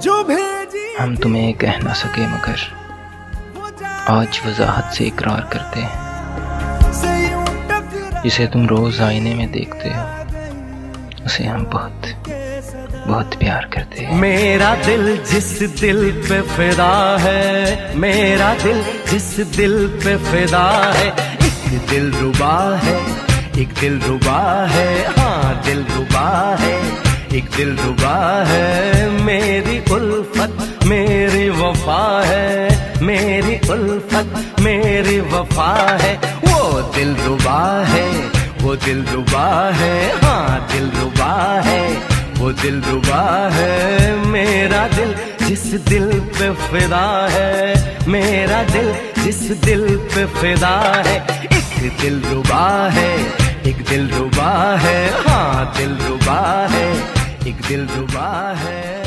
जो भेजी हम तुम्हें कह ना सके मगर आज वजाहत से इकरार करते हैं। जिसे तुम रोज आईने में देखते हो उसे हम बहुत बहुत प्यार करते हैं। मेरा दिल जिस दिल पे फिदा है, मेरा दिल जिस दिल पे फिदा है, एक दिल रुबा है, एक दिल रुबा है, हाँ दिल रुबा है, एक दिल रुबा है। मेरी उल्फत मेरी वफा है, मेरी उल्फत मेरी वफा है। वो दिल रुबा है, वो दिल रुबा है, हाँ दिल रुबा है, वो दिल रुबा है। मेरा दिल जिस दिल पे फिदा है, मेरा दिल जिस दिल पे फिदा है, एक दिल रुबा है, एक दिल रुबा है, हाँ दिल रुबा है, एक दिल रुबा है।